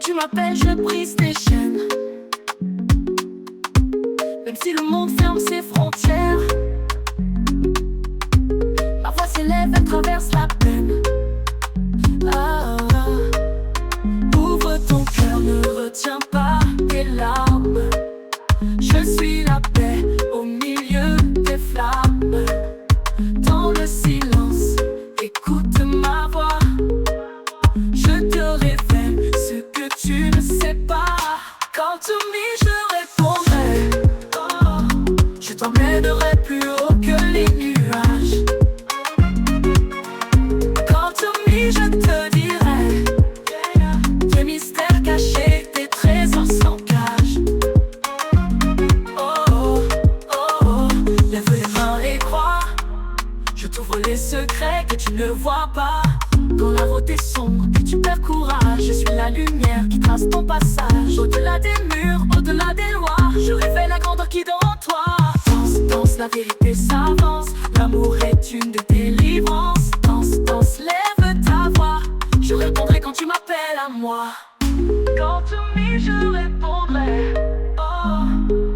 tu m'appelles, je brise tes chaînes. Même si le monde ferme ses frontières, ma voix s'élève, elle traverse la peine. Ah, ouvre ton cœur, ne retiens pas tes larmes. Je suis la paix au milieu des flammes. Dans le silence, écoute ma voix. Je te révèle ce que tu ne sais pas. Quand tu m'y, je répondrai. Oh, je t'emmènerai plus haut que les nuages. Quand tu m'y, je te dirai tes mystères cachés, tes trésors sans cage. Oh, oh, oh, oh, lève les mains et crois. Je t'ouvre les secrets que tu ne vois pas. Quand la route est sombre, que tu perds courage, je suis la lumière qui trace ton passage. Au-delà des murs, au-delà des lois, je révèle la grandeur qui dort en toi. Danse, danse, la vérité s'avance. L'amour est une de tes délivrances. Danse, danse, lève ta voix. Je répondrai quand tu m'appelles à moi. Quand tu m'y, je répondrai. Oh,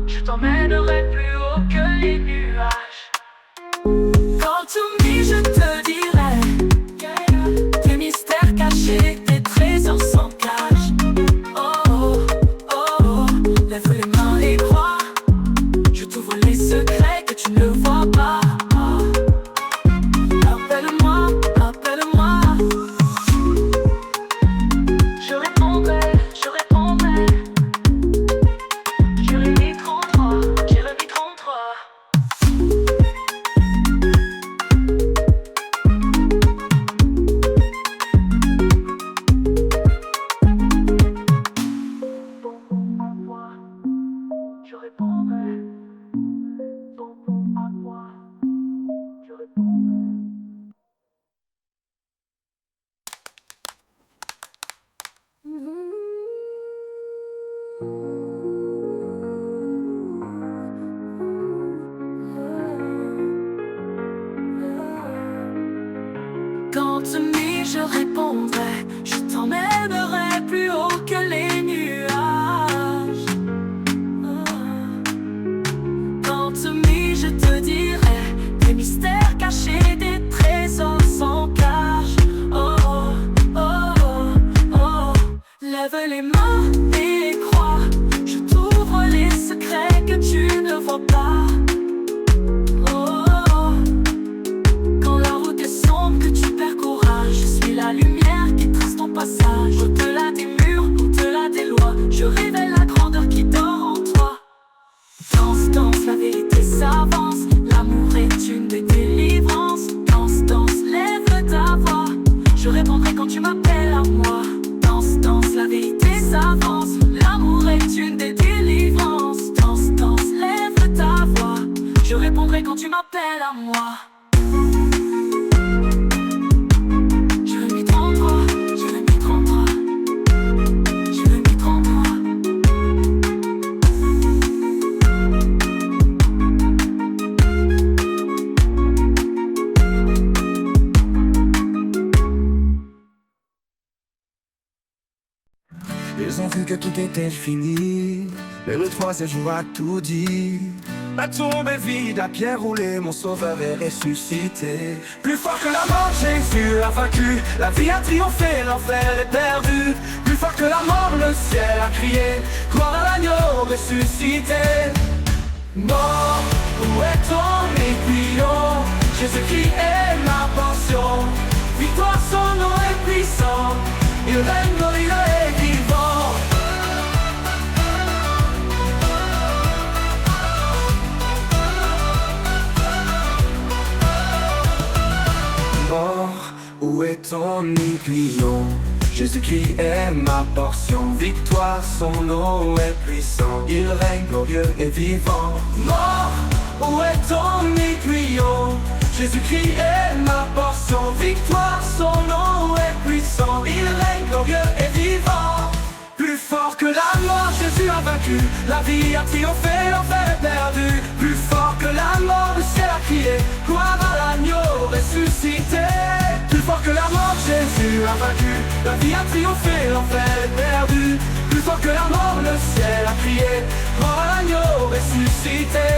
je t'emmènerai plus haut que les nuages. Quand tu m'y, je te dirai tes mystères cachés, tes trésors sans cage. Oh, oh, oh, oh, lève les mains et crois. Je t'ouvre les secrets que tu ne vois pas. Oh. Appelle-moi, appelle-moi. Je répondrai, je répondrai. Jérémie 33, Jérémie 33. Je répondrai, ton nom à moi, je répondrai. Quand tu m'y, je répondrai, je t'emmènerai plus haut que les nuages. Quand tu m'y, je te dirai des mystères cachés, des trésors sans cage. Oh, oh, oh, oh, lève les mains et crois. Je t'ouvre les secrets que tu ne vois pas. Oh, oh, quand la route est sombre, que tu perds courage, je suis la lumière qui trace ton passage. Au-delà des murs, au-delà des lois, je révèle la grandeur qui dort en toi. Danse, danse, la vérité s'avance. L'amour est une des délivrances. Danse, danse, lève ta voix. Je répondrai quand tu m'appelles à moi. Danse, danse, la vérité s'avance. L'amour est une des délivrances. Danse, danse, lève ta voix. Je répondrai quand tu m'appelles à moi. Jérémie 33, Jérémie 33, Jérémie 33. Ils ont vu que tout était fini, mais le troisième jour a tout dit. La tombe est vide, la pierre roulée, mon sauveur est ressuscité. Plus fort que la mort, Jésus a vaincu. La vie a triomphé, l'enfer est perdu. Plus fort que la mort, le ciel a crié. Gloire à l'agneau ressuscité. Mort, où est ton aiguillon? Jésus-Christ est ma portion. Victoire, son nom est puissant. Il règne glorieux et vivant. Mort, où est ton aiguillon? Jésus-Christ est ma portion. Victoire, son nom est puissant. Il règne glorieux et vivant. Mort, où est ton aiguillon? Jésus-Christ est ma portion. Victoire, son nom est puissant. Il règne glorieux et vivant. Plus fort que la mort, Jésus a vaincu. La vie a triomphé, l'enfer est perdu. Plus fort que la mort, le ciel a crié. Gloire à l'agneau ressuscité. Plus fort que la mort, Jésus a vaincu. La vie a triomphé, l'enfer est perdu. Plus fort que la mort, le ciel a crié. Gloire à l'agneau ressuscité.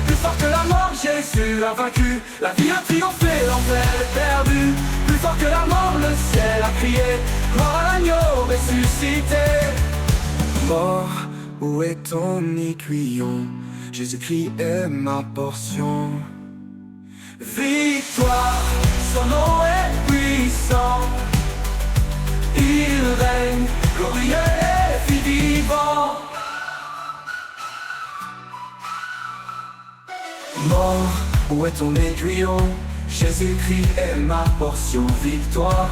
Plus fort que la mort, Jésus a vaincu. La vie a triomphé, l'enfer est perdu. Plus fort que la mort, le ciel a crié. Gloire à l'agneau ressuscité. Mort, où est ton aiguillon? Jésus-Christ est ma portion. Victoire, son nom est puissant. Il règne, glorieux et vivant. Mort, où est ton aiguillon? Jésus-Christ est ma portion. Victoire,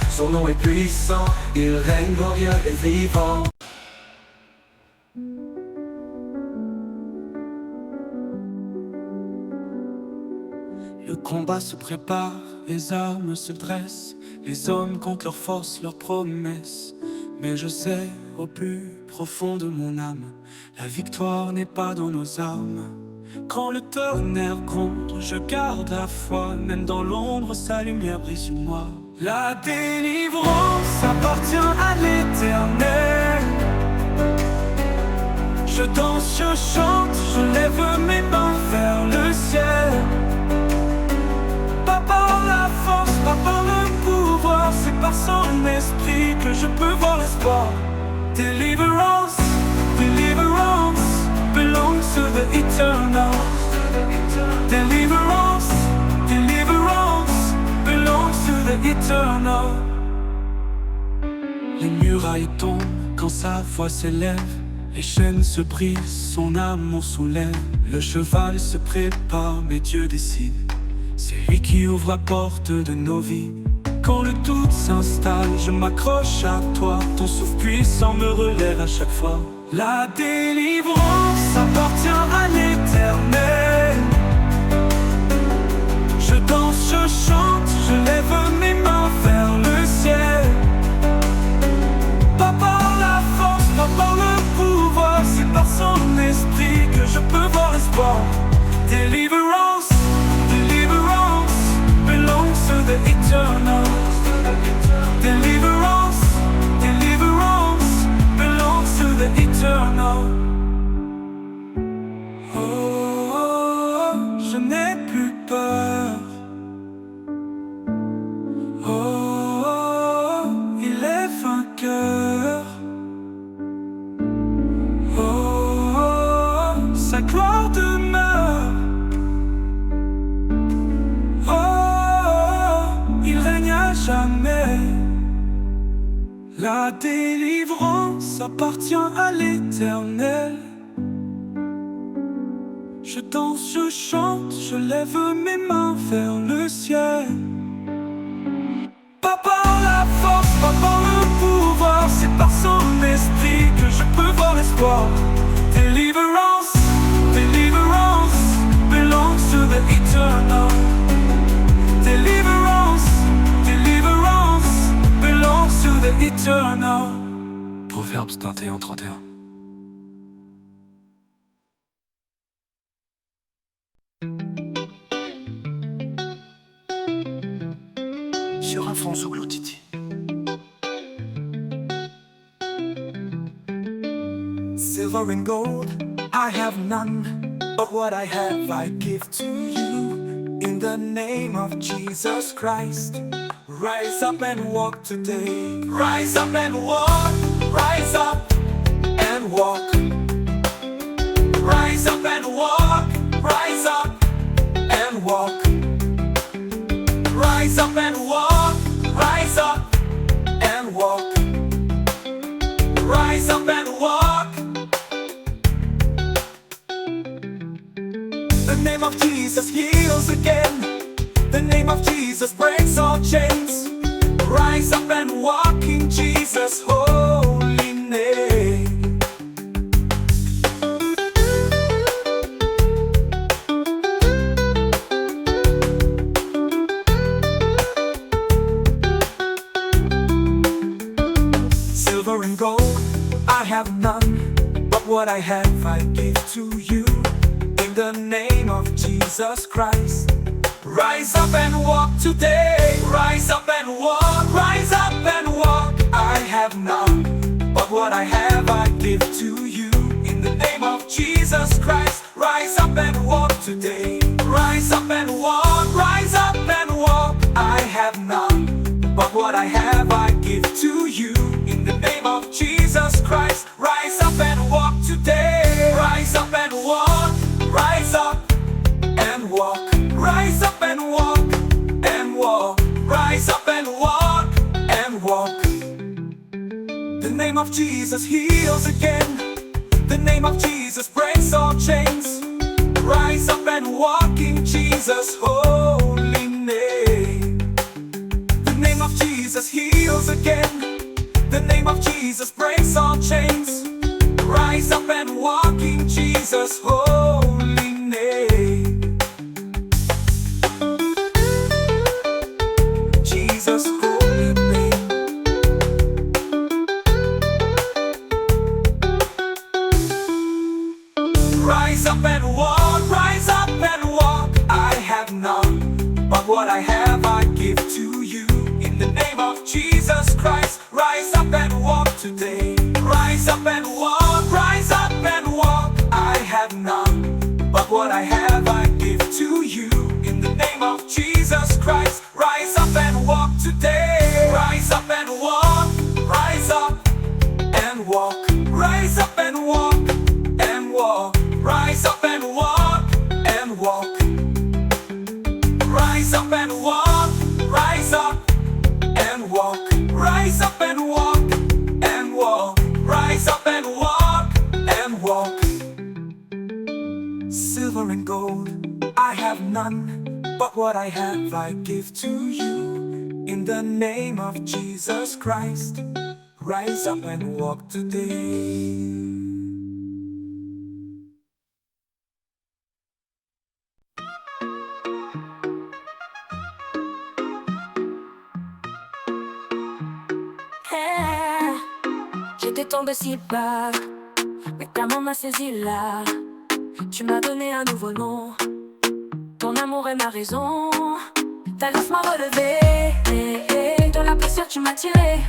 son nom est puissant. Il règne glorieux et vivant. Le combat se prépare, les armes se dressent. Les hommes comptent leurs forces, leurs promesses. Mais je sais, au plus profond de mon âme, la victoire n'est pas dans nos armes. Quand le tonnerre gronde, je garde la foi. Même dans l'ombre, sa lumière brille sur moi. La délivrance appartient à l'Éternel. Je danse, je chante, je lève mes mains vers le ciel. Pas par la force, pas par le pouvoir, c'est par son esprit que je peux voir l'espoir. Deliverance, deliverance belongs to the eternal. Deliverance, deliverance belongs to the eternal. Les murailles tombent quand sa voix s'élève. Les chaînes se brisent, son amour soulève. Le cheval se prépare, mais Dieu décide. C'est lui qui ouvre la porte de nos vies. Quand le doute s'installe, je m'accroche à toi. Ton souffle puissant me relève à chaque fois. La délivrance appartient à l'Éternel. Je danse, je chante, je lève mes mains vers le ciel. Pas par la force, pas par le pouvoir, c'est par son esprit que je peux voir l'espoir. Deliverance, deliverance belongs to the eternal. Deliverance, deliverance belongs to the eternal. Oh, oh, oh, je n'ai plus peur. Oh, oh, oh, il est vainqueur. Oh, oh, oh, sa gloire demeure. Oh, oh, oh, il règne à jamais. La délivrance appartient à l'Éternel. Je danse, je chante, je lève mes mains vers le ciel. Pas par la force, pas par le pouvoir, c'est par son esprit que je peux voir l'espoir. Deliverance, deliverance belongs to the eternal. Deliverance, deliverance belongs to the eternal. Proverbes 21:31. Sur un fond Zouglou-Titi. Silver and gold I have none, but what I have I give to you. In the name of Jesus Christ, rise up and walk today. Rise up and walk, rise up and walk. Rise up and walk, rise up and walk. Rise up and walk, rise up and walk. Rise up and walk. The name of Jesus heals again. The name of Jesus breaks all chains. Rise up and walk in Jesus' holy name. Silver and gold I have I give to you. In the name of Jesus Christ. Rise up and walk today. Rise up and walk. Rise up and walk. I have none, but what I have I give to you. In the name of Jesus Christ. Rise up and walk today. Rise up and walk. Rise up and walk. I have none, but what I have I give to you. In the name of Jesus Christ. Rise up and walk today. Rise up and walk. Rise up and walk. Rise up and walk and walk. Rise up and walk and walk. The name of Jesus heals again. The name of Jesus breaks all chains. Rise up and walk in Jesus' holy name. The name of Jesus heals again. The name of Jesus breaks all chains. Rise up and walk in Jesus' holy name. Jesus' holy name. Rise up and walk, rise up and walk. I have none, but what I have I give to you. In the name of Jesus Christ. Rise up and walk today. Rise up and walk, rise up and walk. I have none, but what I have I give to you. In the name of Jesus Christ. Rise up and walk today. Rise up and walk. Rise up and walk. Rise up and walk and walk. Rise up and walk and walk. Rise up and walk. Rise up and walk. Rise up and walk and walk. Rise up and walk and walk. Silver and gold I have none, but what I have I give to you. In the name of Jesus Christ. Rise up and walk today. J'étais tombée si bas, mais ta main m'a saisi là. Tu m'as donné un nouveau nom. Ton amour est ma raison. Ta grâce m'a relevé. De la poussière tu m'as tiré.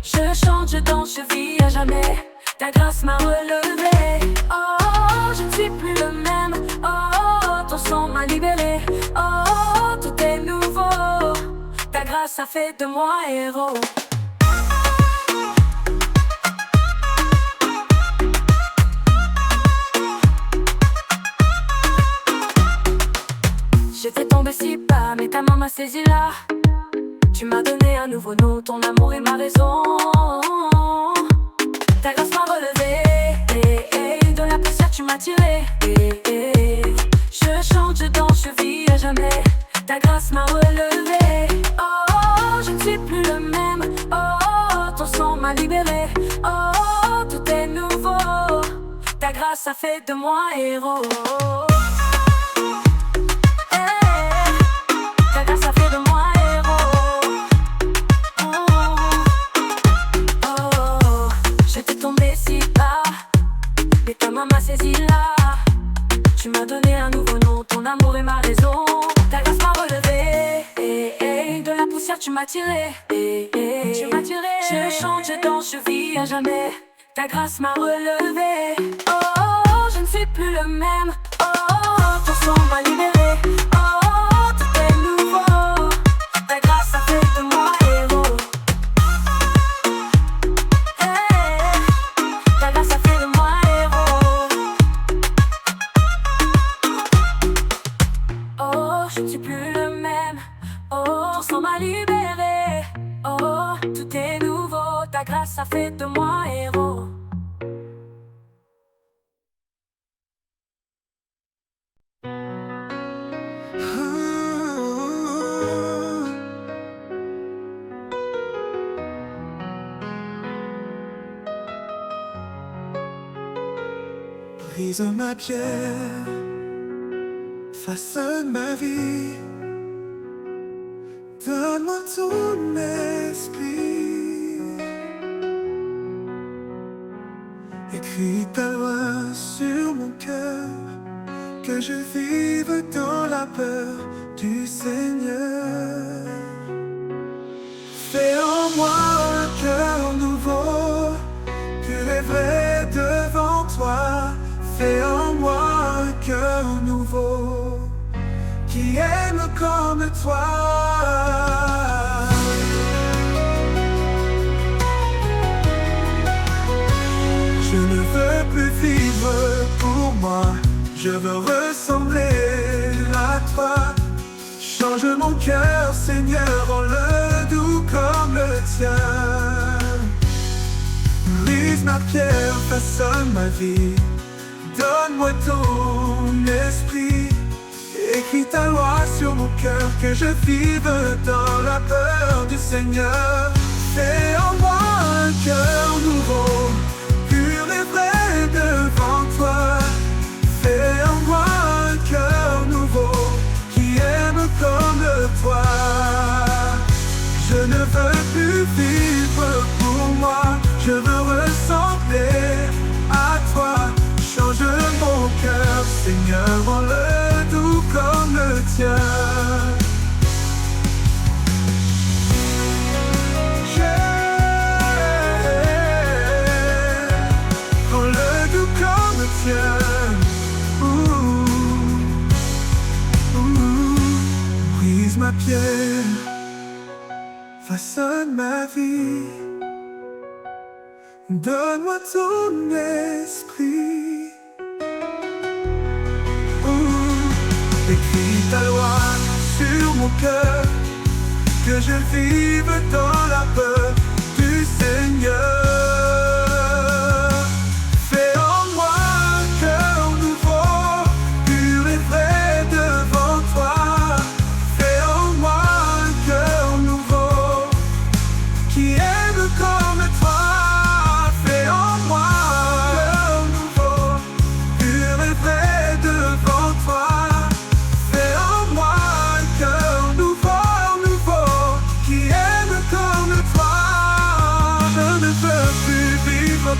Je chante, je danse, je vis à jamais. Ta grâce m'a relevé. Oh, je ne suis plus le même. Oh, ton sang m'a libéré. Oh, tout est nouveau. Ta grâce a fait de moi héros. J'étais tombée si bas, mais ta main m'a saisi là. Tu m'as donné un nouveau nom, ton amour est ma raison. Ta grâce m'a relevé. De la poussière tu m'as tiré. Je chante, je danse, je vis à jamais. Ta grâce m'a relevé. Oh, je ne suis plus le même. Oh, ton sang m'a libéré. Oh, tout est nouveau. Ta grâce a fait de moi héros. Ta grâce a fait de moi héros. Oh, j'étais tombée si bas, mais ta main m'a saisi là. Tu m'as donné un nouveau nom, ton amour est ma raison. Ta grâce m'a relevé. De la poussière tu m'as tiré. Je chante, je danse, je vis à jamais. Ta grâce m'a relevé. Oh, je ne suis plus le même. Oh, ton sang m'a libéré. Oh, tout est nouveau. Ta grâce a fait de moi héros. Ta grâce a fait de moi héros. Oh, je ne suis plus le même. Oh, ton sang m'a libéré. Oh, tout est nouveau. Ta grâce a fait de moi héros. Brise ma pierre, façonne ma vie. Donne-moi ton esprit. Écris ta mon cœur, que je vive dans la peur du Seigneur. Fais en moi un cœur nouveau, pur et vrai devant toi. Fais en moi un cœur nouveau, qui aime comme toi. Je ne veux plus vivre pour moi, je veux ressembler à toi. Change mon cœur, Seigneur, rends-le doux comme le tien. Brise ma pierre, façonne ma vie. Donne-moi ton esprit. Écris ta loi sur mon cœur, que je vive dans la peur du Seigneur. Fais en moi un cœur nouveau, pur et vrai devant toi. Fais en moi un cœur nouveau, qui aime comme toi. Je ne veux plus vivre pour moi, je veux ressembler à toi. Change mon cœur, Seigneur, rends-le doux comme le tien. Rends-le doux comme le tien. Brise ma pierre, façonne ma vie. Donne-moi ton esprit. Écris ta loi sur mon cœur, que je vive dans la peur du Seigneur. Fais en moi un cœur nouveau, pur et vrai devant toi. Fais en moi un cœur nouveau, qui aime comme toi. Fais en moi un cœur nouveau, pur et vrai devant toi.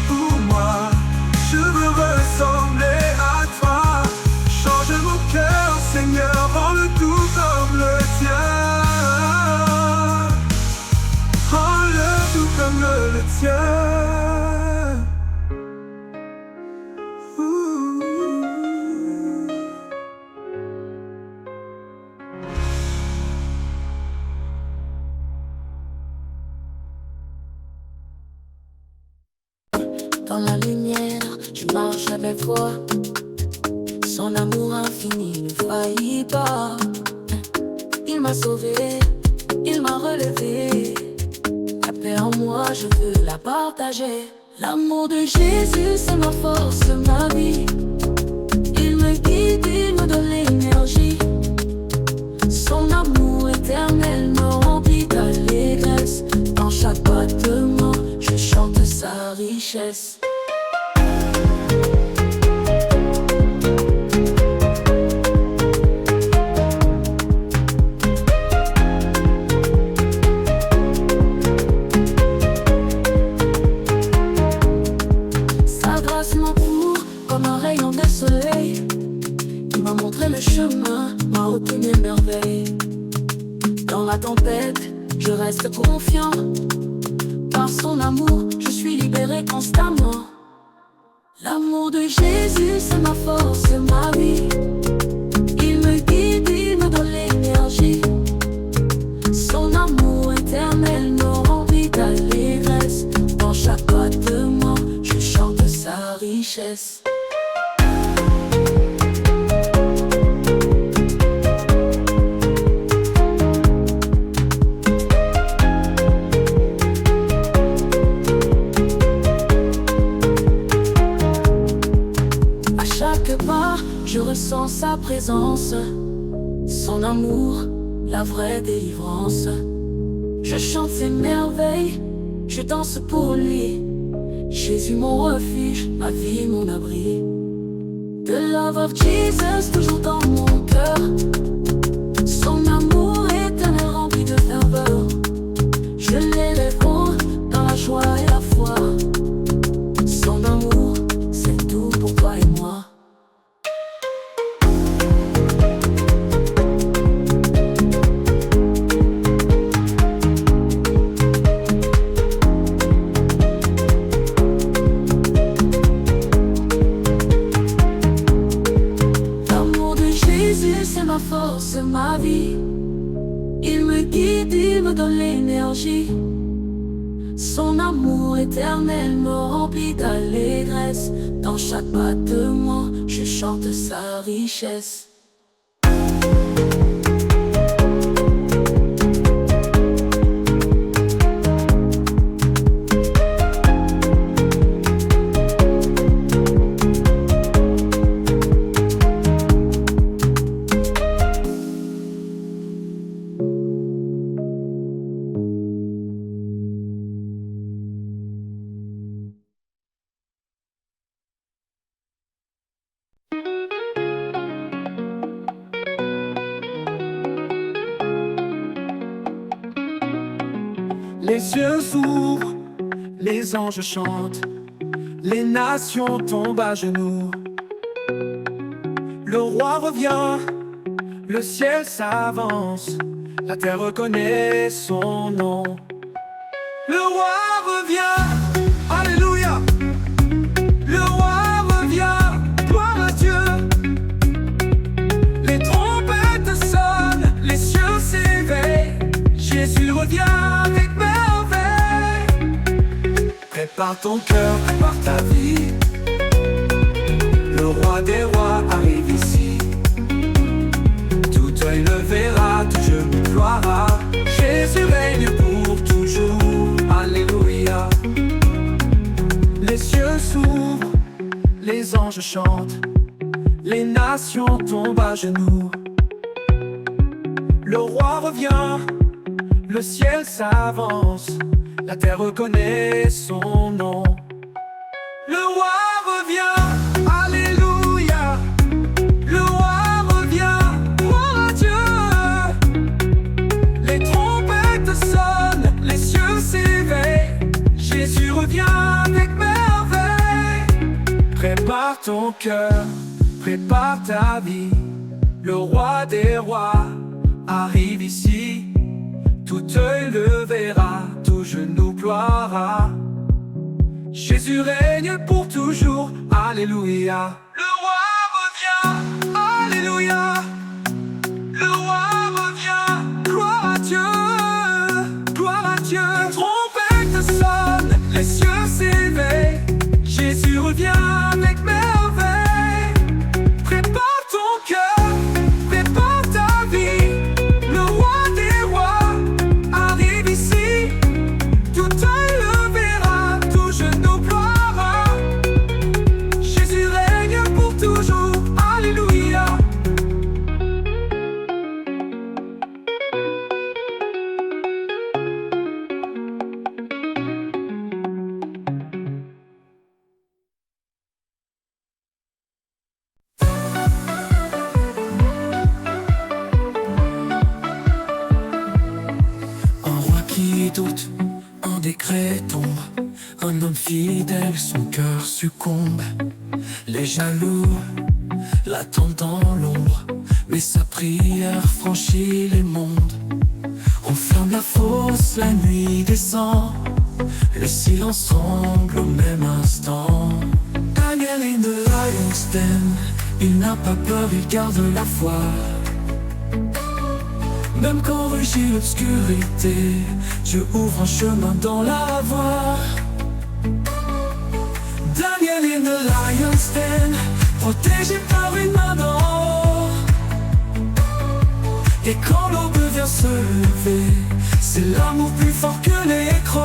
Pour moi, je veux ressembler à toi. Change mon cœur, Seigneur, rends-le tout comme le tien. Rends-le tout comme le tien. Dans la lumière, je marche avec toi. Son amour infini ne faillit pas. Il m'a sauvé, il m'a relevé. La paix en moi, je veux la partager. L'amour de Jésus, c'est ma force, ma vie. Il me guide, il me donne l'énergie. Son amour éternel me remplit d'allégresse. Dans chaque battement, je chante sa richesse. Sa grâce m'entoure comme un rayon de soleil. Il m'a montré le chemin, m'a retenu merveille. Dans la tempête, je reste confiant. Par son amour, je suis libéré constamment. L'amour de Jésus, c'est ma force, c'est ma vie. Il me guide, il me donne l'énergie. Son amour éternel me remplit d'allégresse. Dans chaque battement, je chante sa richesse. Je ressens sa présence, son amour, la vraie délivrance. Je chante ses merveilles, je danse pour lui. Jésus mon refuge, ma vie, mon abri. The love of Jesus toujours dans mon cœur. Son amour éternel rempli de ferveur. Je l'élève haut dans la joie et la foi. Son amour, c'est tout pour toi et moi. ma vie. Il me guide, il me donne l'énergie. Son amour éternel me remplit d'allégresse. Dans chaque battement, je chante sa richesse. Les yeux s'ouvrent, les anges chantent, les nations tombent à genoux. Le roi revient, le ciel s'avance, la terre reconnaît son nom. Le roi revient, alléluia. Le roi revient, gloire à Dieu. Les trompettes sonnent, les cieux s'éveillent. Jésus revient avec merveille. Prépare ton cœur, prépare ta vie. Le roi des rois arrive ici. Tout œil le verra, tout genou ploiera. Jésus règne pour toujours, alléluia. Les cieux s'ouvrent, les anges chantent, les nations tombent à genoux. Le roi revient, le ciel s'avance, la terre reconnaît son nom. Le roi revient, alléluia. Le roi revient, gloire à Dieu. Les trompettes sonnent, les cieux s'éveillent. Jésus revient avec merveille. Prépare ton cœur, prépare ta vie. Le roi des rois arrive ici. Tout œil le verra, tout genou ploiera. Jésus règne pour toujours, alléluia. Le roi revient, alléluia. Le roi revient, gloire à Dieu, gloire à Dieu. Les trompettes sonnent, les cieux s'éveillent. Jésus revient avec merveille. Prépare ton cœur, prépare ta vie. Le roi des rois arrive ici. Tout œil le verra, tout genou ploiera. Jésus règne pour toujours, alléluia. Un roi qui doute, un décret tombe. Un homme fidèle, son cœur succombe. Les jaloux l'attendent dans l'ombre, mais sa prière franchit les mondes. On ferme la fosse, la nuit descend. Le silence tremble au même instant. Daniel in the lion's den, il n'a pas peur, il garde la foi. Même quand rugit l'obscurité, Dieu ouvre un chemin dans la voie. Daniel in the lion's den, protégé par une main d'en haut. Et quand l'aube vient se lever, c'est l'amour plus fort que les crocs.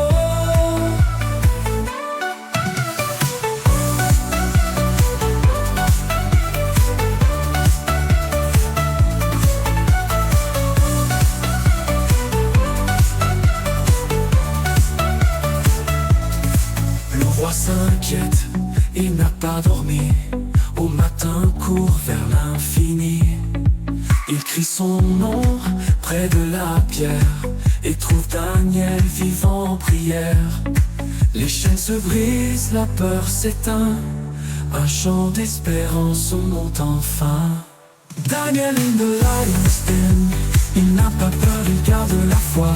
Le roi s'inquiète, il n'a pas dormi. Au matin court vers l'infini. Il crie son nom près de la pierre et trouve Daniel vivant en prière. Les chaînes se brisent, la peur s'éteint. Un chant d'espérance monte enfin. Daniel in the lion's den, il n'a pas peur, il garde la foi.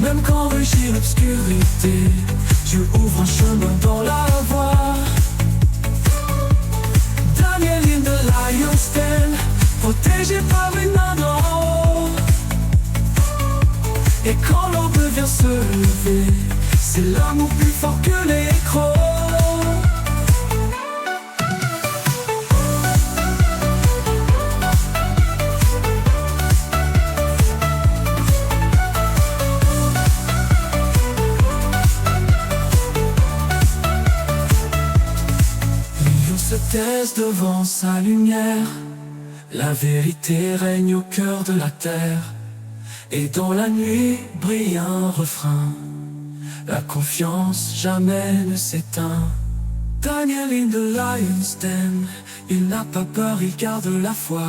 Même quand rugit l'obscurité, Dieu ouvre un chemin dans la voie. Daniel in the lion's den, vient se lever, c'est l'amour plus fort que les crocs. Se taise devant sa lumière, la vérité règne au cœur de la terre, et dans la nuit brille un refrain, la confiance jamais ne s'éteint. Daniel in the lion's den, il n'a pas peur, il garde la foi.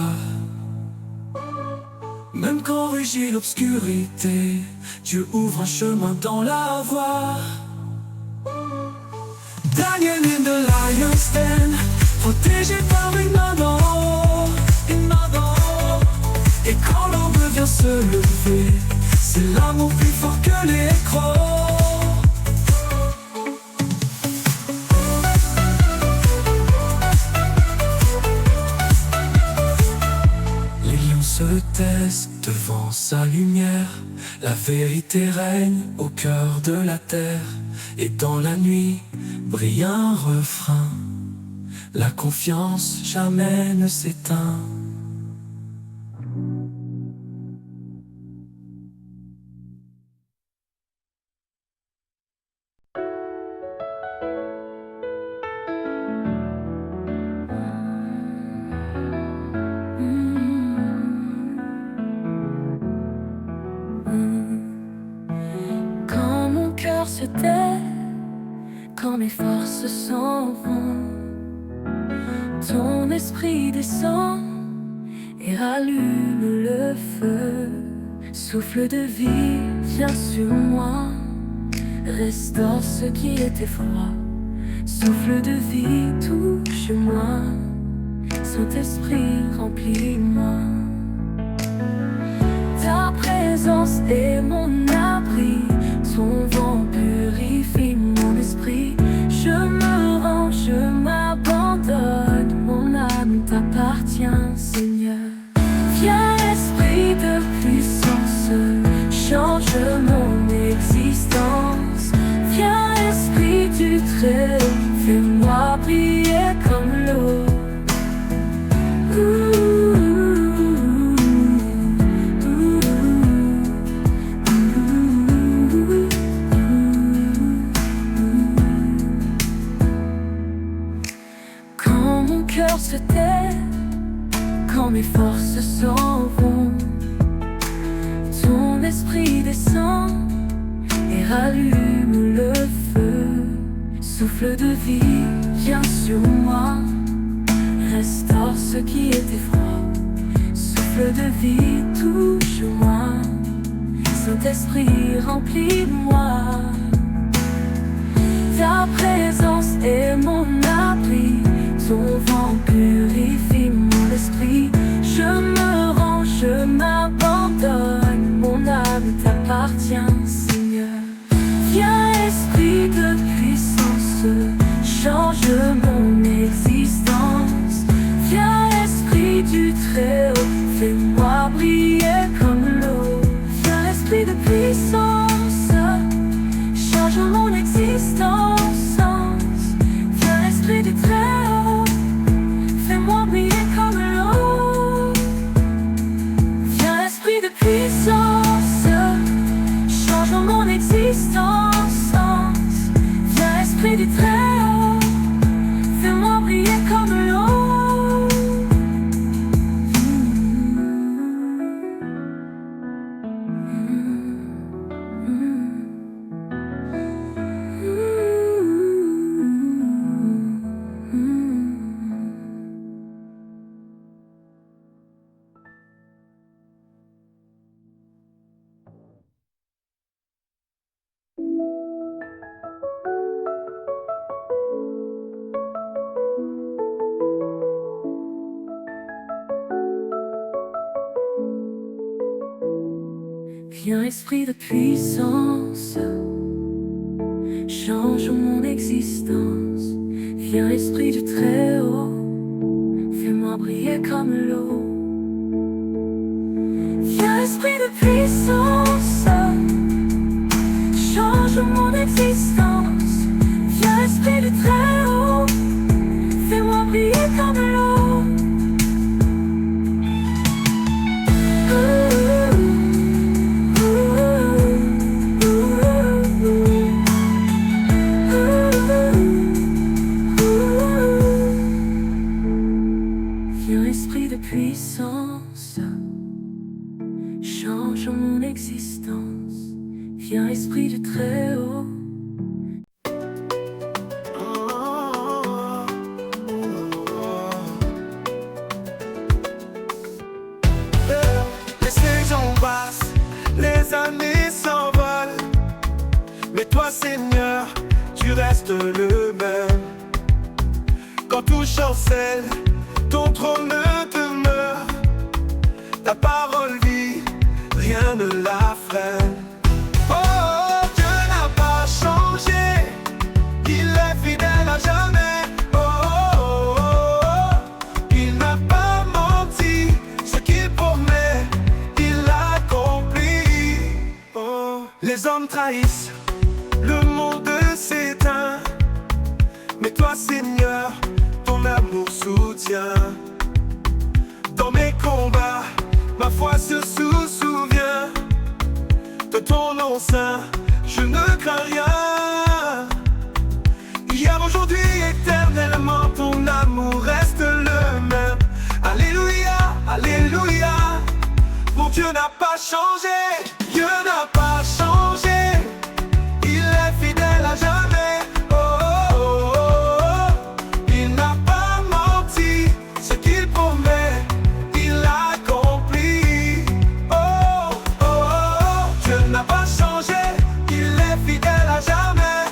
Même quand rugit l'obscurité, Dieu ouvre un chemin dans la voie. Daniel in the lion's den, protégé par une main d'en haut, une main d'en haut. Et quand l'aube vient se lever, c'est l'amour plus fort que les crocs. Les lions se taisent devant sa lumière, la vérité règne au cœur de la terre, et dans la nuit brille un refrain, la confiance jamais ne s'éteint. Quand mon cœur se tait, quand mes forces s'en vont, ton esprit descend et rallume le feu. Souffle de vie, viens sur moi, restaure ce qui était froid. Souffle de vie, touche-moi, Saint-Esprit, remplis-moi. Ta présence est mon abri, ton vent purifie mon esprit. Je me rends, je m'abandonne, mon âme t'appartient, Seigneur. Viens, esprit de puissance, change mon existence. Viens, esprit du Très-Haut, fais-moi briller comme l'eau. Quand mon cœur se tait, quand mes forces s'en vont, ton esprit descend et rallume le feu. Souffle de vie, viens sur moi, restaure ce qui était froid. Souffle de vie, touche-moi, Saint-Esprit, remplis-moi. Ta présence est mon abri, ton vent purifie mon esprit. Je me rends, je m'abandonne, mon âme t'appartient, Seigneur. Viens, esprit de puissance, change mon existence. Viens, esprit du Très-Haut, fais-moi briller comme l'eau. Viens, esprit de puissance, change mon existence. Viens, esprit du Très-Haut, fais-moi briller comme l'eau. Viens, esprit de puissance, change mon existence. Viens, esprit du Très-Haut, fais-moi briller comme l'eau. Viens, esprit de puissance, change mon existence. Viens, esprit du Très-Haut, fais-moi briller comme l'eau. Viens, esprit de puissance, puissance change mon existence. Viens, esprit du Très-Haut. Les saisons passent, les années s'envolent, mais toi, Seigneur, tu restes le même. Quand tout chancelle, ton trône demeure. Ta parole vit, rien ne la freine. Oh, Dieu n'a pas changé, il est fidèle à jamais. Oh, il n'a pas menti, ce qu'il promet, il l'accomplit. Oh, les hommes trahissent, le monde s'éteint, mais toi, Seigneur, ton amour soutient. Dans mes combats, ma foi se souvient de ton nom saint, je ne crains rien. Hier, aujourd'hui, éternellement, ton amour reste le même. Alléluia, alléluia, mon Dieu n'a pas changé, Dieu n'a pas changé, il est fidèle à jamais. Il n'a pas menti, ce qu'il promet, il l'accomplit. Dieu n'a pas changé, il est fidèle à jamais.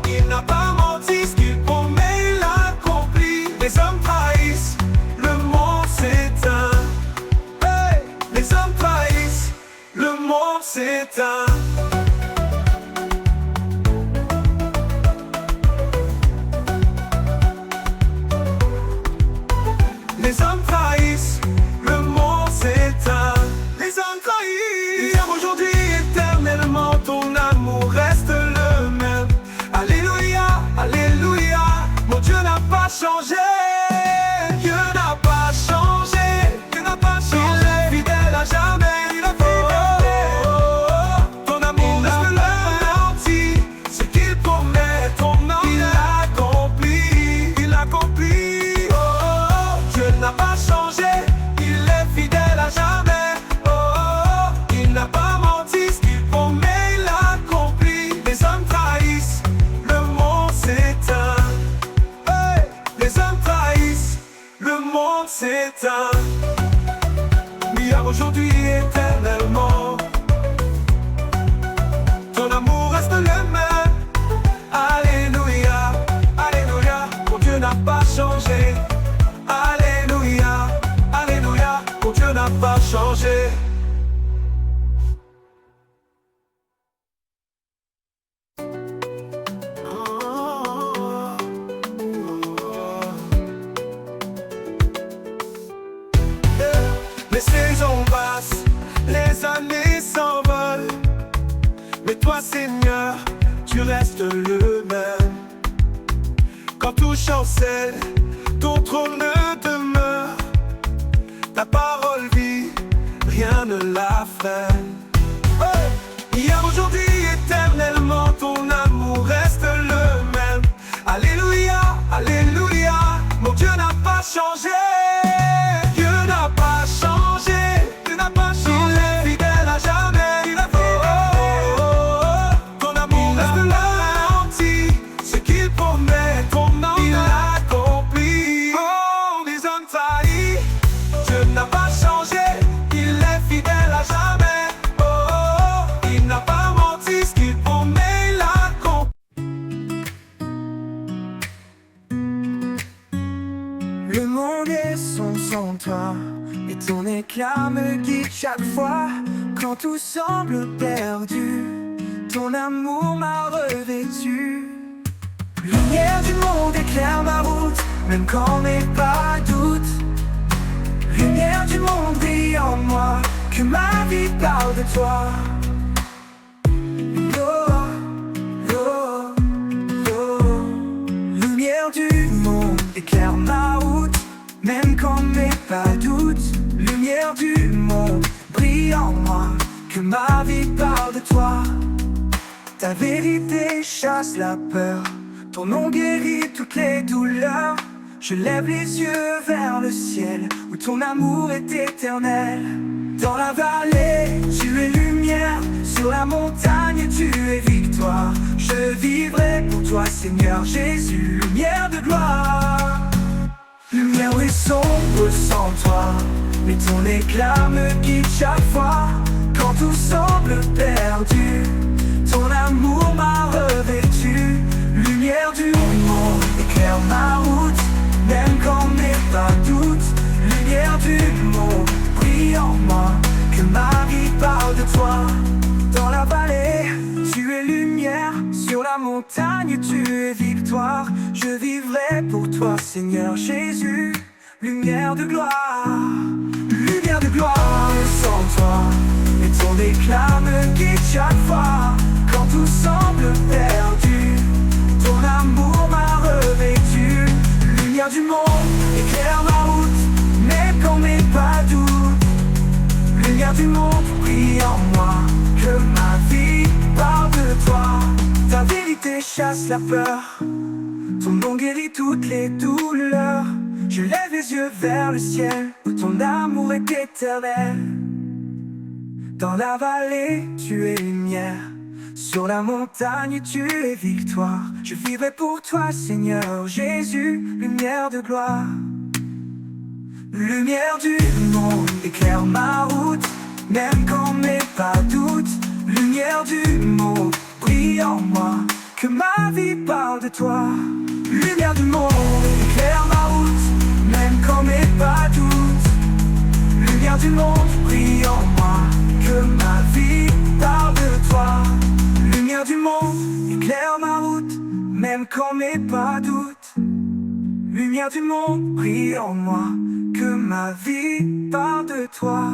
Il n'a pas menti, ce qu'il promet, il l'accomplit. Les hommes trahissent, le monde s'éteint. Hey, les hommes trahissent, le monde s'éteint. Les hommes trahissent, le monde s'éteint. Les hommes trahissent. Hier, aujourd'hui, éternellement, ton amour reste le même. Alléluia, alléluia, mon Dieu n'a pas changé. Dieu n'a pas changé, Dieu n'a pas changé. Il est fidèle à jamais, il est fidèle. Ton amour reste le même. Ce qu'il promet, ton nom, il accomplit, il accomplit. Dieu n'a pas changé, il est fidèle à jamais. Il n'a pas menti, ce qu'il promet, il accomplit. Les hommes trahissent, le monde s'éteint. Hey, les hommes trahissent, le monde s'éteint. Hier, aujourd'hui, éternellement, ton amour reste le même. Alléluia, alléluia, mon Dieu n'a pas changé. Alléluia, alléluia, mon Dieu n'a pas changé. Les saisons passent, les années s'envolent, mais toi, Seigneur, tu restes le même. Quand tout chancelle, ton trône demeure. Ta parole vit, rien ne la freine. Hier, aujourd'hui, éternellement, ton amour reste le même. Alléluia, alléluia, mon Dieu n'a pas changé. Dieu n'a pas changé, Dieu n'a pas changé. Il est fidèle à jamais, il est fidèle. Ton amour reste le même. Ce qu'il promet, ton nom, il accomplit. Oh, les hommes trahis, Dieu n'a pas changé, il est fidèle à jamais. Il n'a pas menti, ce qu'il promet, il accomplit. Le monde est sombre sans toi, et ton éclat me guide chaque fois. Quand tout semble perdu, ton amour m'a revêtu. Lumière du monde éclaire ma route, même quand n'est pas doute. Lumière du monde brille en moi, que ma vie parle de toi. Lumière du monde éclaire ma route, même quand n'est pas doute. Lumière du monde brille en moi, que ma vie parle de toi. Ta vérité chasse la peur, ton nom guérit toutes les douleurs. Je lève les yeux vers le ciel, où ton amour est éternel. Dans la vallée, tu es lumière, sur la montagne, tu es victoire. Je vivrai pour toi, Seigneur Jésus, lumière de gloire. Lumière est sombre sans toi, mais ton éclat me guide chaque fois. Quand tout semble perdu, ton amour m'a revêtu. Lumière du monde, éclaire ma route, même quand n'est pas doute. Lumière du monde, brille en moi, que ma vie parle de toi. Dans la vallée, tu es lumière, sur la montagne, tu es victoire. Je vivrai pour toi, Seigneur Jésus, lumière de gloire. Lumière de gloire sans toi, et ton éclat me guide chaque fois. Quand tout semble perdu, ton amour m'a revêtu. Lumière du monde, éclaire ma route, même quand n'est pas doute. Lumière du monde, brille en moi, que ma vie parle de toi. Ta vérité chasse la peur, ton nom guérit toutes les douleurs. Je lève les yeux vers le ciel, où ton amour est éternel. Dans la vallée, tu es lumière, sur la montagne, tu es victoire. Je vivrai pour toi, Seigneur Jésus, lumière de gloire. Lumière du monde, éclaire ma route, même quand n'est pas doute. Lumière du monde, brille en moi, que ma vie parle de toi. Lumière du monde, éclaire ma route, même quand n'est pas doute. Lumière du monde, brille en moi, que ma vie parle de toi. Lumière du monde, éclaire ma route, même quand n'est pas doute. Lumière du monde, brille en moi, que ma vie parle de toi.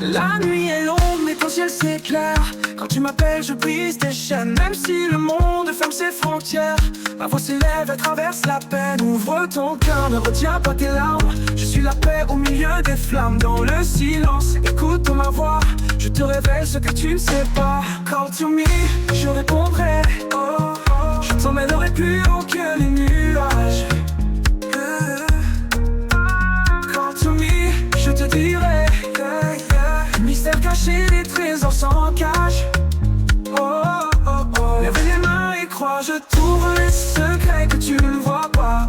La nuit est longue, mais ton ciel s'éclaire. Quand tu m'appelles, je brise tes chaînes. Même si le monde ferme ses frontières, ma voix s'élève, elle traverse la peine. Ouvre ton cœur, ne retiens pas tes larmes. Je suis la paix au milieu des flammes. Dans le silence, écoute ma voix. Je te révèle ce que tu ne sais pas. Call to me, je répondrai. Oh, oh. Je t'emmènerai plus haut que les nuages. Call to me, je te dirai. Mystère caché, des trésors sans cache. Oh, oh, oh. Lève les mains et crois, je t'ouvre les secrets que tu ne vois pas.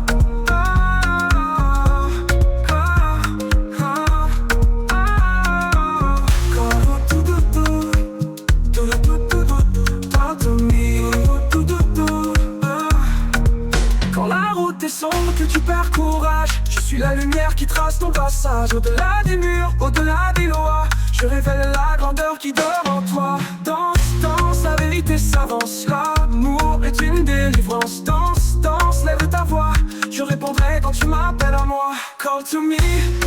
Quand la route est sombre, que tu perds courage, je suis la lumière qui trace ton passage. Au-delà des murs, au-delà des lois, je révèle la grandeur qui dort en toi. Danse, danse, la vérité s'avance. L'amour est une délivrance. Danse, danse, lève ta voix. Je répondrai quand tu m'appelles à moi. Call to me,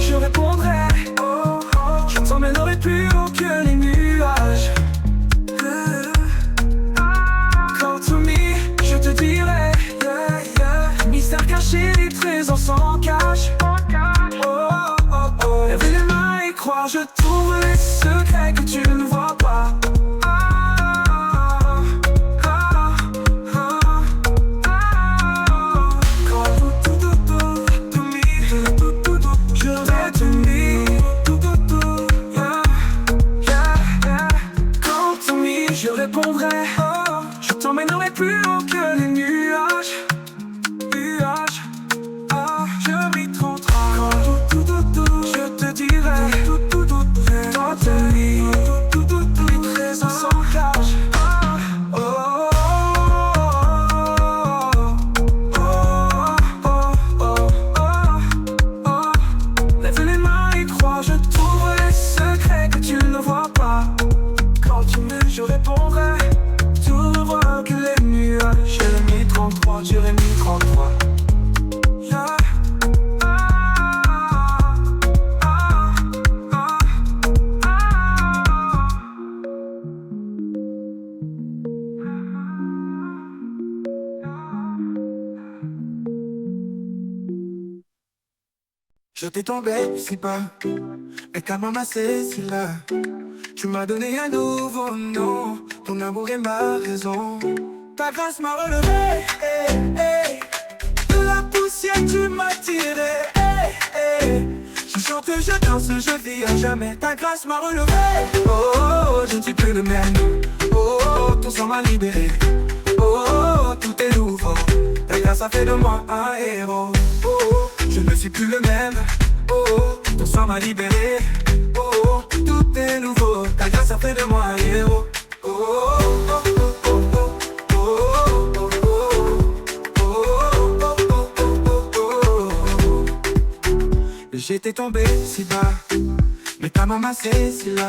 je répondrai. Oh, oh. Je t'emmènerai plus haut que les nuages. Call to me, je te dirai. Yeah, yeah. Mystère caché, les trésors sans cache. Oh, oh, oh. Lève les mains et crois, je trouve les secrets que tu ne vois pas. Je répondrai, oh, je t'emmènerai plus haut que les nuages. Nuages, ah, je m'y tromperai. Je te dirai, Je t'ai tombé si bas, et qu'à m'amasser si là. Tu m'as donné un nouveau nom, ton amour est ma raison. Ta grâce m'a relevé, de la poussière tu m'as tiré, Je chante, je danse, je vis à jamais. Ta grâce m'a relevé, oh, je ne suis plus le même. Oh, ton sang m'a libéré, oh, tout est nouveau. Ta grâce a fait de moi un héros, oh, je ne suis plus le même. Oh, ton sang m'a libéré, oh, tout est nouveau. Ta grâce a fait de moi un héros, oh, oh, oh, oh, oh, oh, oh, oh, oh. J'étais tombé si bas, mais t'as m'amassé si là.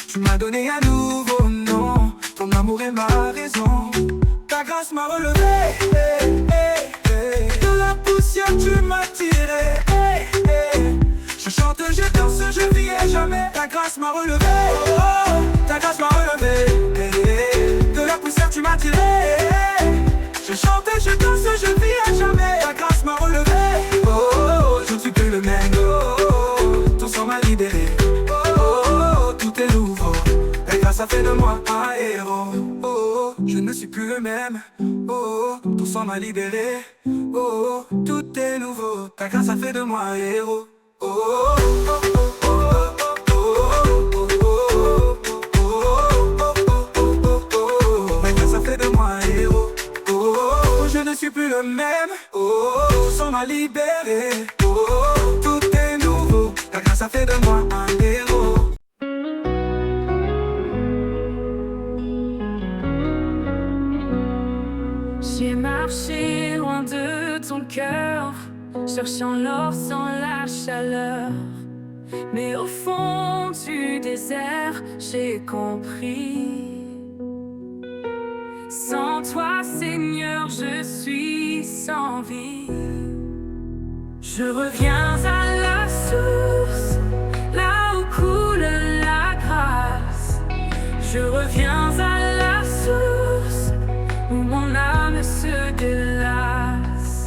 Tu m'as donné un nouveau nom, ton amour est ma raison. Ta grâce m'a relevé, de la poussière tu m'as tiré, Je chante, je danse, je vis à jamais. Ta grâce m'a relevé, oh, ta grâce m'a relevé, de la poussière tu m'as tiré, Je chante, je danse, je vis à jamais. Ta grâce m'a relevé, oh, je ne suis plus le même. Oh, ton sang m'a libéré, oh, tout est nouveau. Ta grâce a fait de moi un héros, oh, je ne suis plus le même. Oh, ton sang m'a libéré, oh, tout est nouveau. Ta grâce a fait de moi un héros. Oh, oh, oh, oh, oh, oh, oh, ta grâce a fait de moi un héros. Oh, je ne suis plus le même. Oh, ton sang m'a libéré, oh, tout est nouveau. Ta grâce a fait de moi un héros. J'ai marché loin de ton cœur, cherchant l'or sans la chaleur. Mais au fond du désert, j'ai compris. Sans toi, Seigneur, je suis sans vie. Je reviens à la source, là où coule la grâce. Je reviens à la source, où mon âme se délasse.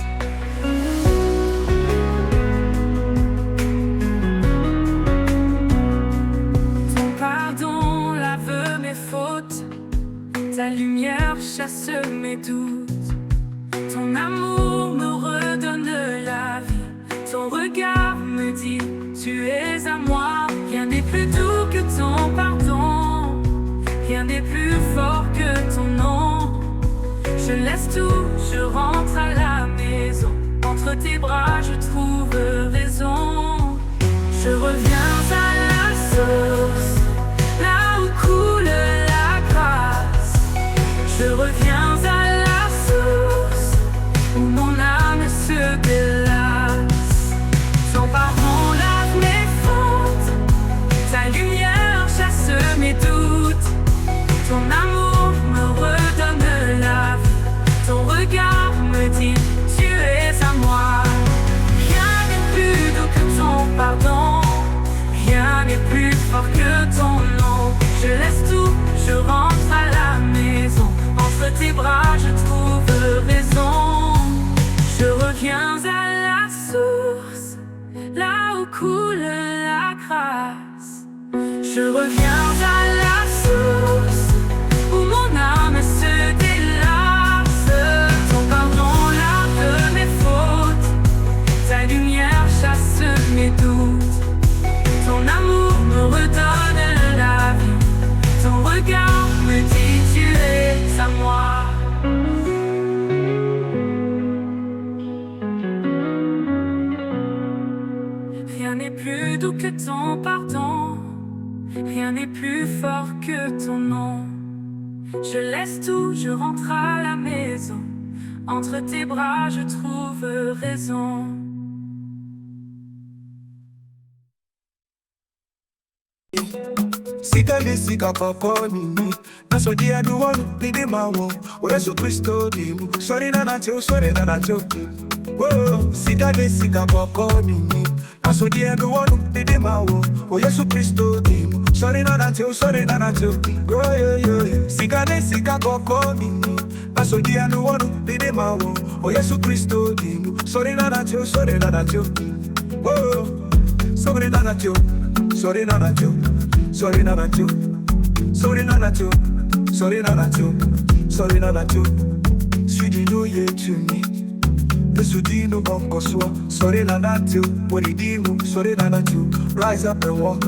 Ton pardon lave mes fautes, ta lumière chasse mes doutes. Ton amour me redonne la vie, ton regard me dit tu es à moi. Rien n'est plus doux que ton pardon, rien n'est plus fort que ton nom. Je laisse tout, je rentre à la maison. Entre tes bras je trouve raison. Je reviens à la source, là où coule la grâce. Je reviens à la source, où mon âme se délasse. Ton pardon lave mes fautes, ta lumière chasse mes doutes. Ton amour me redonne la vie, ton regard me dit tu es à moi. Rien n'est plus doux que ton pardon, rien n'est plus fort que ton nom. Je laisse tout, je rentre à la maison. Entre tes bras je trouve raison. Je reviens à la source, là où coule la grâce. Je reviens à la source, où mon âme se délasse. Ton pardon lave mes fautes, ta lumière chasse mes doutes. Ton amour me redonne la vie, ton regard me dit tu es à moi. Rien n'est plus doux que ton pardon, rien n'est plus fort que ton nom. Je laisse tout, je rentre à la maison. Entre tes bras je trouve raison. Sika papa mimi Nasodi aduwa lupide mawo O Yesu Kristo dimu Sorry na nacho Whoa, sika papa mimi Nasodi aduwa lupide mawo O Yesu Kristo dimu Sorry na nacho Oh yeah yeah Sika papa mimi Nasodi aduwa lupide mawo O Yesu Kristo dimu Sorry na nacho Whoa, Sorry nana tu, sorry nana tu, sorry nana tu, sorry nana tu, sorry nana tu, sorry nana tu. Sudino yetuni, the sudino bongo swa. Sorry nana tu, what he dimu, sorry nana tu. Rise up and walk.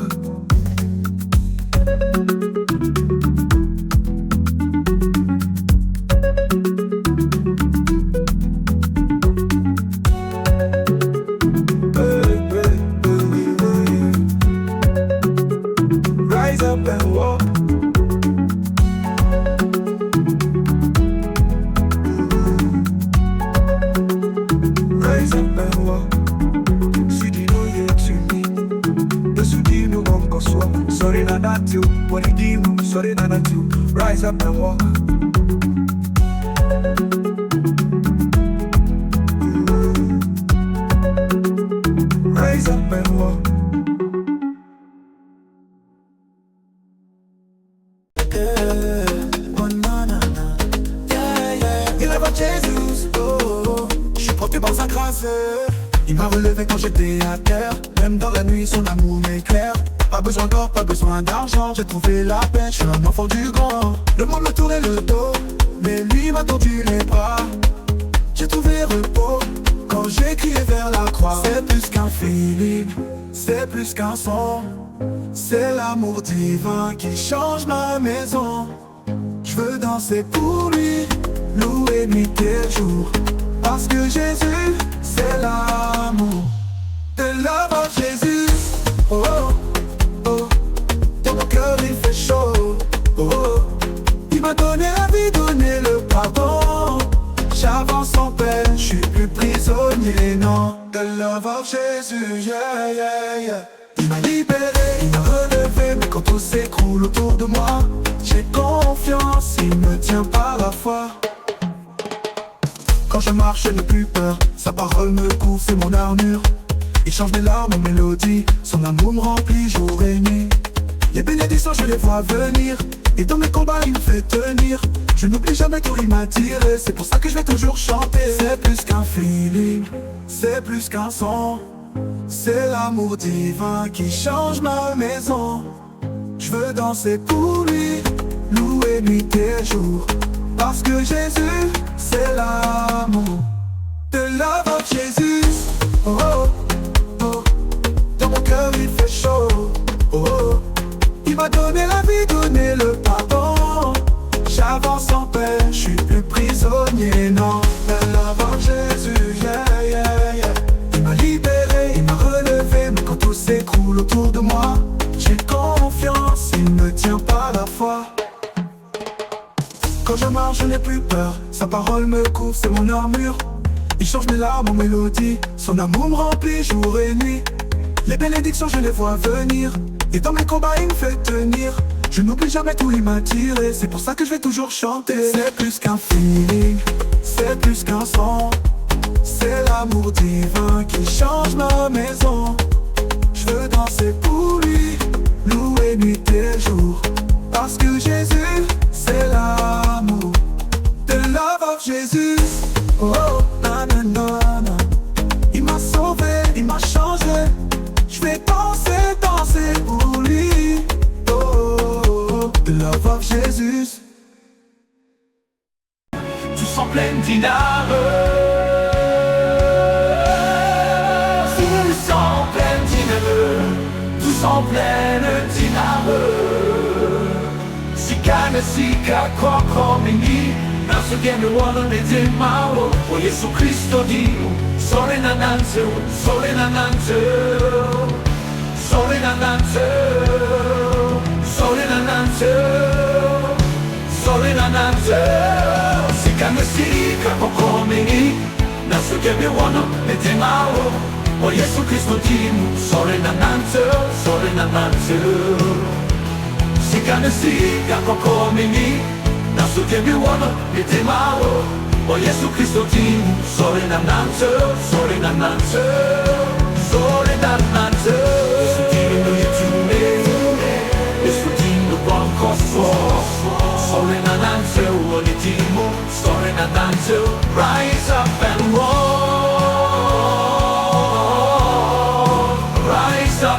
Rise up and walk. Rise up and walk. Sudino yetuni, the sudino bongo swa. Sorry nana tu, what he dimu, sorry nana tu. Rise up and walk. Rise up and walk. Il est votre Jésus, oh, je suis porté par sa grâce. Il m'a relevé quand j'étais à terre. Même dans la nuit, son amour m'éclaire. Pas besoin d'or, pas besoin d'argent. J'ai trouvé la paix, je suis un enfant du grand. Le monde me tournait le dos, mais lui m'a tendu les bras. J'ai trouvé repos quand j'ai crié vers la croix. C'est plus qu'un feeling, c'est plus qu'un son. C'est l'amour divin qui change ma maison. Je veux danser pour lui, louer nuit et jour. Parce que Jésus, c'est l'amour. The love of Jésus. Oh, oh, oh. Dans mon cœur il fait chaud. Oh, oh. Il m'a donné la vie, donné le pardon. J'avance en paix, je suis plus prisonnier, non. The love of Jésus, yeah, yeah, yeah. Il m'a libéré, il m'a relevé. Mais quand tout s'écroule autour de moi, j'ai confiance, il me tient par la foi. Quand je marche, je n'ai plus peur. Sa parole me couvre, c'est mon armure. Il change mes larmes en mélodie. Son amour me remplit jour et nuit. Les bénédictions, je les vois venir. Et dans mes combats, il me fait tenir. Je n'oublie jamais tout, il m'a tiré. C'est pour ça que je vais toujours chanter. C'est plus qu'un feeling, c'est plus qu'un son. C'est l'amour divin qui change ma maison. Je veux danser pour lui, louer nuit et jour. Parce que Jésus, c'est l'amour. The love of Jésus. Oh, oh, oh. Dans mon cœur il fait chaud. Oh, oh. Il m'a donné la vie, donné le pardon. J'avance en paix, je suis plus prisonnier, non. The love of Jésus, yeah, yeah, yeah. Il m'a libéré, il m'a relevé. Mais quand tout s'écroule autour de moi, j'ai confiance, il me tient par la foi. Quand je marche, je n'ai plus peur. Sa parole me couvre, c'est mon armure. Il change mes larmes en mélodie. Son amour me remplit jour et nuit. Les bénédictions, je les vois venir. Et dans mes combats, il me fait tenir. Je n'oublie jamais tout, il m'a tiré. C'est pour ça que je vais toujours chanter. C'est plus qu'un feeling, c'est plus qu'un son. C'est l'amour divin qui change ma maison. Je veux danser pour lui, louer nuit et jour. Parce que Jésus, c'est l'amour. The love of Jésus. Oh, oh, na na na na. Il m'a sauvé, il m'a changé. Je vais danser, danser pour lui. Oh, oh, oh. The love of Jésus. Tous en pleine dyname. Tous en pleine dyname. Tous en pleine dyname. Sikana sika kwako mingi. Nasogende wana nedemao. O Yesu Kristo dimu. Sole na nanze, sole na nanze. Sole na nanze. Sole na nanze. Sole na nanze. Sikana sika kwako mingi. Nasogende wana nedemao. O Yesu Kristo dimu. Sole na nanze, sole na nanze. Sikana sika kwako mingi. Nasogende wana nedemao. O Yesu Kristo dimu. Sole na nanze, sole na nanze. Sole na nanze. Yesu dimu yetume. Yesu dimu bonko so. Sole na nanze, o dimu. Sole na nanze. Rise up and walk. Rise up.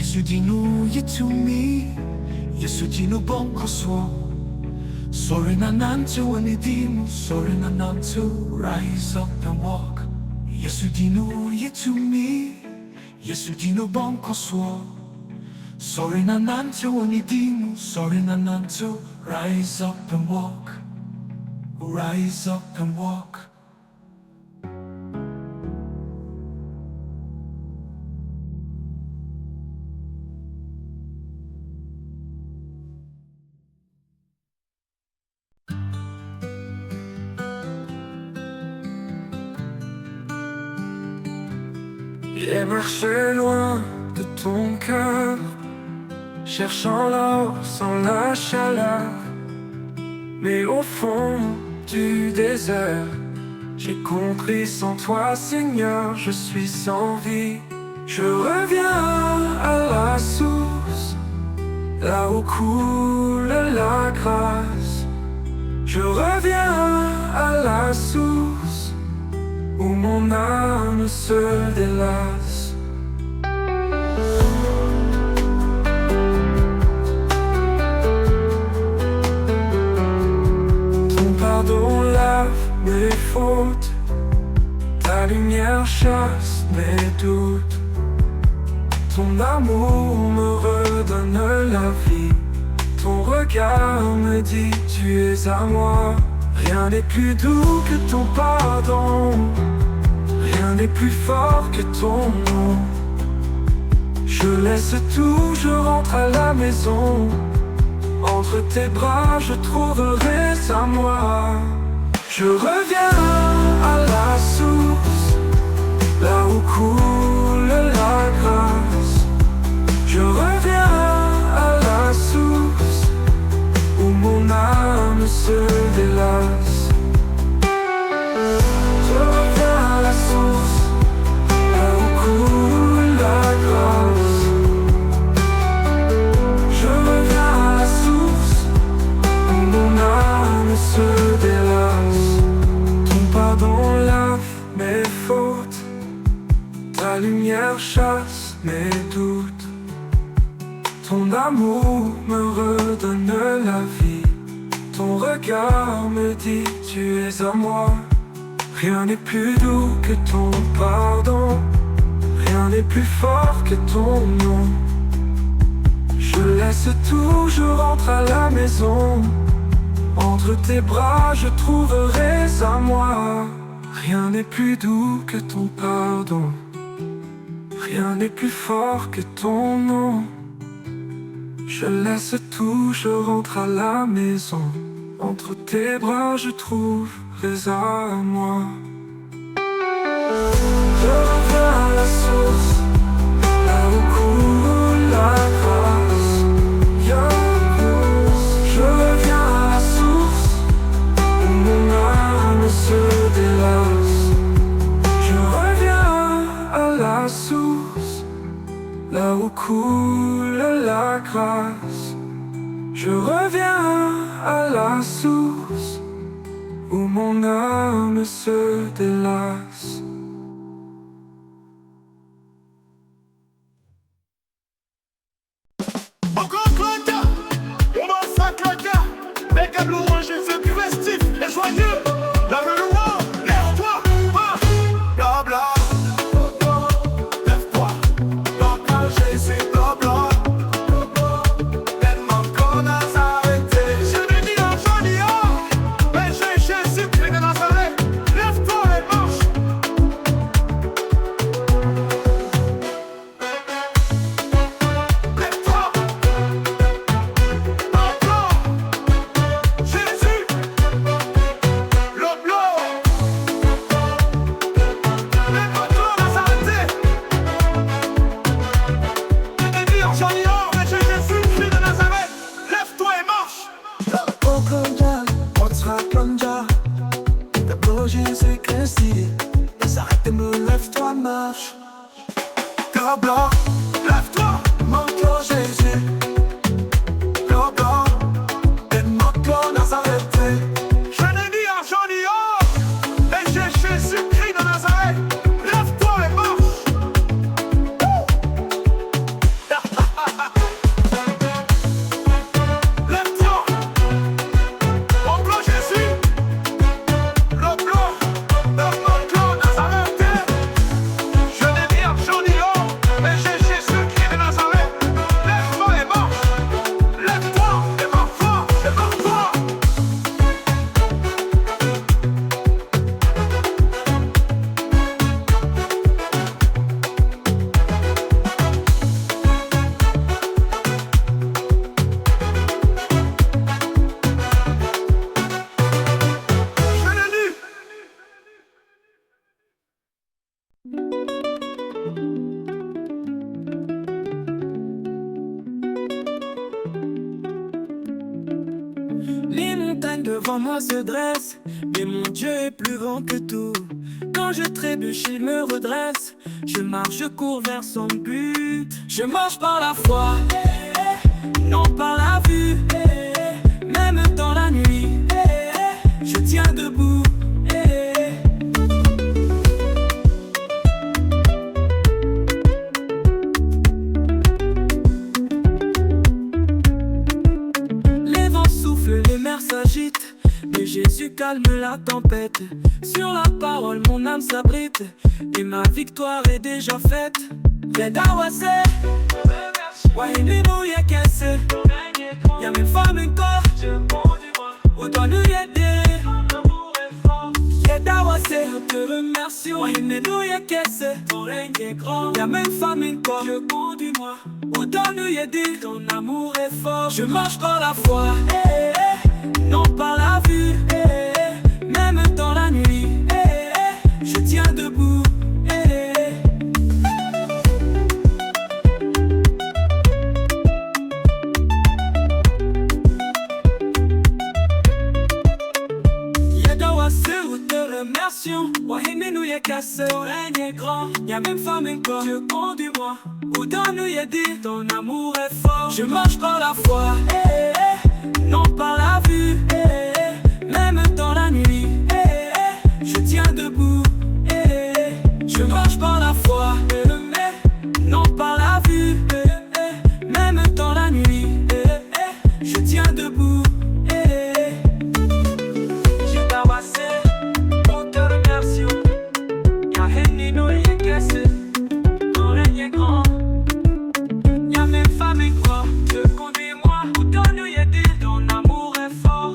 Yesu dis-nous, you to me. Yesu dis-nous bon qu'on soit. Sorry nanantu wanidimu, sorry nanantu, rise up and walk. Yesu dis-nous, you to me. Yesu dis-nous bon qu'on soit. Sorry nanantu wanidimu, sorry nanantu, rise up and walk. Rise up and walk. J'ai marché loin de ton cœur, cherchant l'or sans la chaleur. Mais au fond du désert, j'ai compris sans toi, Seigneur, je suis sans vie. Je reviens à la source, là où coule la grâce. Je reviens à la source, où mon âme se délasse. Ton pardon lave mes fautes, ta lumière chasse mes doutes. Ton amour me redonne la vie, ton regard me dit tu es à moi. Rien n'est plus doux que ton pardon, rien n'est plus fort que ton nom. Je laisse tout, je rentre à la maison. Entre tes bras je trouverai à moi. Je reviens à la source, là où coule la grâce. Je reviens à la source, où mon âme se délasse. Je reviens à la source, là où coule la grâce. Je reviens à la source, où mon âme se délasse. Ton pardon lave mes fautes, ta lumière chasse mes doutes. Ton amour me redonne la vie, ton regard me dit tu es à moi. Rien n'est plus doux que ton pardon, rien n'est plus fort que ton nom. Je laisse tout, je rentre à la maison. Entre tes bras je trouverai à moi. Rien n'est plus doux que ton pardon, rien n'est plus fort que ton nom. Je laisse tout, je rentre à la maison. Entre tes bras je trouverai à moi. Je reviens à la source, là où coule la grâce. Je reviens à la source, où mon âme se délasse. Je reviens à la source, là où coule la grâce. Je reviens à la source, où mon âme se délasse. Encore Claudia, on va ça Claudia. Mais câble orange, c'est plus festif et joyeux. La loi, lève-toi, va, blabla. Lève-toi, dans quand Jésus, blabla. Tellement qu'on a s'arrêté. Je ne dis en jolie, mais j'ai Jésus qui est dans Nazareth. Lève-toi et marche. Lève-toi. Jésus, le blanc, les bateaux à s'arrêter. Je te dis en chanillon, mais j'ai Jésus Christ de Nazareth. Lève-toi et marche. Jésus Christ, et s'arrête et me lève-toi, marche. Le blanc, lève-toi, mon cœur Jésus. Le blanc, et mon cœur Nazareth. Je ne dis en chanillon, et j'ai Jésus Christ de Nazareth. Lève-toi et marche. devant moi se dresse, mais mon Dieu est plus grand que tout. Quand je trébuche, il me redresse. Je marche, je cours vers son but. Je marche par la foi, non par la vue. Même dans la nuit, je tiens debout. Les vents soufflent, les mers s'agitent, mais Jésus calme la tempête. Sur la parole, mon âme s'abrite, et ma victoire est déjà faite. Vedawase, wahinimu yekese, y'a même femme encore, autant nous aider. Vedawase, je te remercie, wahinimu yekese, ton règne est grand, y'a même femme encore, je conduis-moi, autant nous aider, ton amour est fort. Je marche par la foi, non par la vue, même dans la nuit, je tiens debout. Wahine nous y'a cassé, ton règne est grand, y'a même femme encore, Dieu conduis-moi, où dans nous y'a dit, ton amour est fort. Je marche par la foi, non par la vue, même dans la nuit, je tiens debout. Je marche par la foi, non par la vue, même dans la nuit, je tiens debout. Ton règne est grand, y'a même femme et quoi, Dieu conduis-moi, où dans nous y'a dit, ton amour est fort.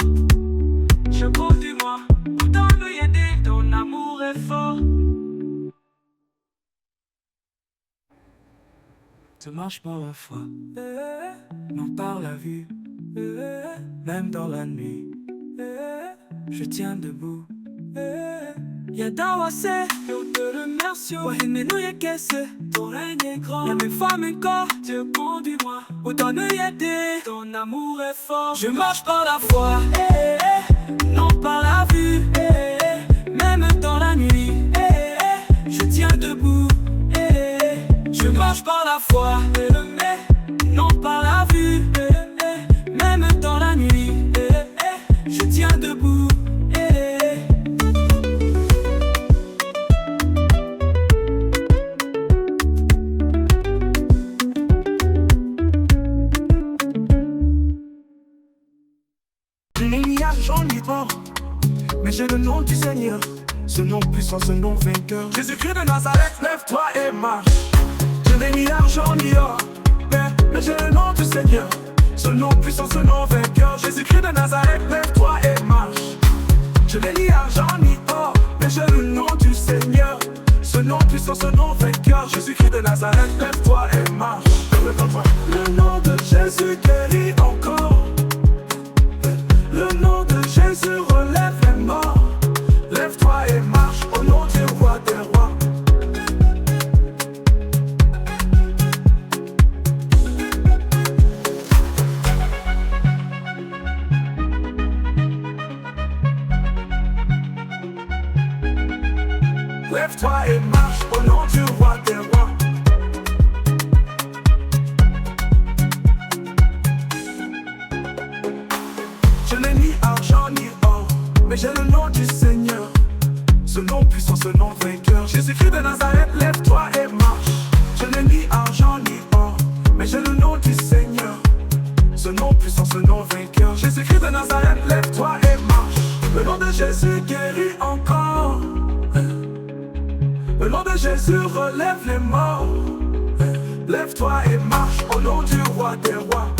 Je conduis-moi, où dans nous y'a dit, ton amour est fort. Tu marches par la foi, non par la vue, même dans la nuit, je tiens debout. Yadawase, je te remercie. Wahine nous yekese, ton règne est grand, y'a mes femmes encore, Dieu conduis-moi, où dans nous y'a dit, ton amour est fort. Je marche par la foi, non par la vue, même dans la nuit, je tiens debout. Je marche par la foi, non par la vue, même dans la nuit, je tiens debout. J'en ai pas, mais j'ai le nom du Seigneur, ce nom puissant, ce nom vainqueur. Jésus-Christ de Nazareth, lève-toi et marche. Je n'ai ni argent ni or, mais j'ai le nom du Seigneur, ce nom puissant, ce nom vainqueur. Jésus-Christ de Nazareth, lève-toi et marche. Je n'ai ni argent ni or, mais j'ai le nom du Seigneur, ce nom puissant, ce nom vainqueur. Jésus-Christ de Nazareth, lève-toi et marche. Le nom de Jésus guérit encore. Le nom de Jésus relève les morts. Lève-toi et marche au nom du roi des rois. Lève-toi et marche au nom du roi des rois. Je n'ai ni argent ni or, mais j'ai le nom du Seigneur, ce nom puissant, ce nom vainqueur. Jésus-Christ de Nazareth, lève-toi et marche. Je n'ai ni argent ni or, mais j'ai le nom du Seigneur, ce nom puissant, ce nom vainqueur. Jésus-Christ de Nazareth, lève-toi et marche. Le nom de Jésus guérit encore. Le nom de Jésus relève les morts. Lève-toi et marche au nom du roi des rois.